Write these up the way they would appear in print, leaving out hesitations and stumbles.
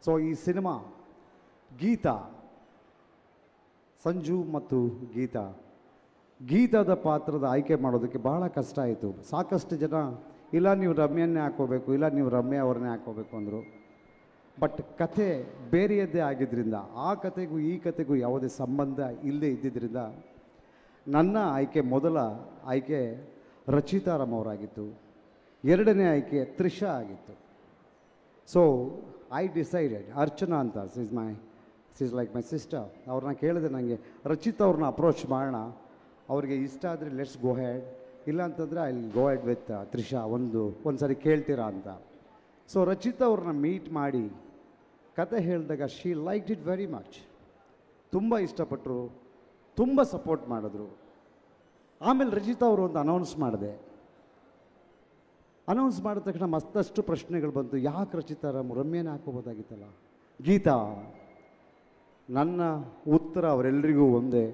So ಈ cinema Geetha, Sanju ಮತ್ತು ಗೀತಾದ ಪಾತ್ರದ ಆಯ್ಕೆ ಮಾಡೋದಕ್ಕೆ ಬಹಳ ಕಷ್ಟ ಆಯಿತು. ಸಾಕಷ್ಟು ಜನ ಇಲ್ಲ ನೀವು ರಮ್ಯನ್ನೇ ಹಾಕೋಬೇಕು, ಇಲ್ಲ ನೀವು ರಮ್ಯಾ ಅವ್ರನ್ನೇ ಹಾಕೋಬೇಕು ಅಂದರು. ಬಟ್ ಕಥೆ ಬೇರೆಯದ್ದೇ ಆಗಿದ್ದರಿಂದ, ಆ ಕಥೆಗೂ ಈ ಕಥೆಗೂ ಯಾವುದೇ ಸಂಬಂಧ ಇಲ್ಲದೆ ಇದ್ದಿದ್ದರಿಂದ ನನ್ನ ಆಯ್ಕೆ, ಮೊದಲ ಆಯ್ಕೆ ರಚಿತಾರಾಮ್ ಅವರಾಗಿತ್ತು. ಎರಡನೇ ಆಯ್ಕೆ ತ್ರಿಷಾ ಆಗಿತ್ತು. ಸೊ ಐ ಡಿಸೈಡೆಡ್, ಅರ್ಚನಾ ಅಂತ ಸಿಸ್ ಲೈಕ್ ಮೈ ಸಿಸ್ಟರ್, ಅವ್ರನ್ನ ಕೇಳಿದೆ, ನನಗೆ ರಚಿತಾ ಅವ್ರನ್ನ ಅಪ್ರೋಚ್ ಮಾಡೋಣ, ಅವ್ರಿಗೆ ಇಷ್ಟ ಆದರೆ ಲೆಟ್ಸ್ ಗೋ ಹೆಡ್, ಇಲ್ಲ ಅಂತಂದರೆ I go head with Trisha, ಒಂದು ಸರಿ ಕೇಳ್ತೀರಾ ಅಂತ. ಸೊ ರಚಿತಾ ಅವ್ರನ್ನ ಮೀಟ್ ಮಾಡಿ ಕತೆ ಹೇಳಿದಾಗ she liked it very much, ತುಂಬ ಇಷ್ಟಪಟ್ಟರು, ತುಂಬ ಸಪೋರ್ಟ್ ಮಾಡಿದ್ರು. ಆಮೇಲೆ ರಚಿತಾ ಅವರು ಒಂದು ಅನೌನ್ಸ್ ಮಾಡಿದ ತಕ್ಷಣ ಮತ್ತಷ್ಟು ಪ್ರಶ್ನೆಗಳು ಬಂತು. ಯಾಕೆ ರಚಿತಾರಾಮ್, ರಮ್ಯನೇ ಹಾಕೋಬೋದಾಗಿತ್ತಲ್ಲ. ಗೀತಾ, ನನ್ನ ಉತ್ತರ ಅವರೆಲ್ಲರಿಗೂ ಒಂದೇ.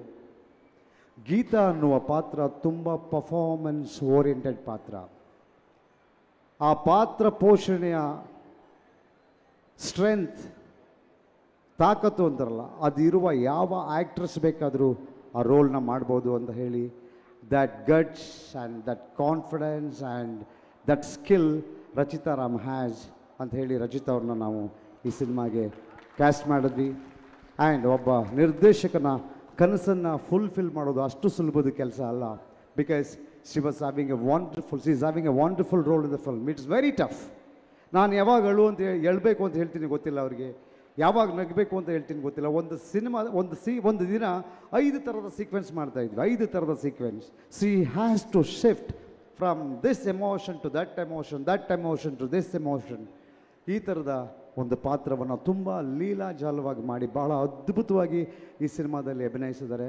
ಗೀತಾ ಅನ್ನುವ ಪಾತ್ರ ತುಂಬ ಪರ್ಫಾರ್ಮೆನ್ಸ್ ಓರಿಯೆಂಟೆಡ್ ಪಾತ್ರ. ಆ ಪಾತ್ರ ಪೋಷಣೆಯ ಸ್ಟ್ರೆಂತ್, ತಾಕತ್ತು ಅಂತಾರಲ್ಲ, ಅದಿರುವ ಯಾವ ಆ್ಯಕ್ಟ್ರೆಸ್ ಬೇಕಾದರೂ ಆ ರೋಲ್ನ ಮಾಡ್ಬೋದು ಅಂತ ಹೇಳಿ, that guts and that confidence and that skill Rachita Ram has ಅಂತ ಹೇಳಿ ರಚಿತಾ ಅವ್ರನ್ನ ನಾವು ಈ ಸಿನಿಮಾಗೆ ಕ್ಯಾಸ್ಟ್ ಮಾಡಿದ್ವಿ. ಆ್ಯಂಡ್ ಒಬ್ಬ ನಿರ್ದೇಶಕನ ಕನಸನ್ನು ಫುಲ್ಫಿಲ್ ಮಾಡೋದು ಅಷ್ಟು ಸುಲಭದ ಕೆಲಸ ಅಲ್ಲ. Because she is having A wonderful role in the film. It's very tough. ನಾನು ಯಾವಾಗ ಹೇಳ್ಬೇಕು ಅಂತ ಹೇಳ್ತೀನಿ ಗೊತ್ತಿಲ್ಲ ಅವ್ರಿಗೆ, ಯಾವಾಗ ನಗಬೇಕು ಅಂತ ಹೇಳ್ತೀನಿ ಗೊತ್ತಿಲ್ಲ. ಒಂದು ಸಿನಿಮಾ ಒಂದು ದಿನ 5 ಥರದ ಸೀಕ್ವೆನ್ಸ್ ಮಾಡ್ತಾಯಿದ್ವಿ, 5 ಥರದ sequence. She has to shift from this emotion to that emotion to this emotion. ಈ ಥರದ ಒಂದು ಪಾತ್ರವನ್ನು ತುಂಬ ಲೀಲಾಜಾಲವಾಗಿ ಮಾಡಿ ಬಹಳ ಅದ್ಭುತವಾಗಿ ಈ ಸಿನಿಮಾದಲ್ಲಿ ಅಭಿನಯಿಸಿದ್ದಾರೆ.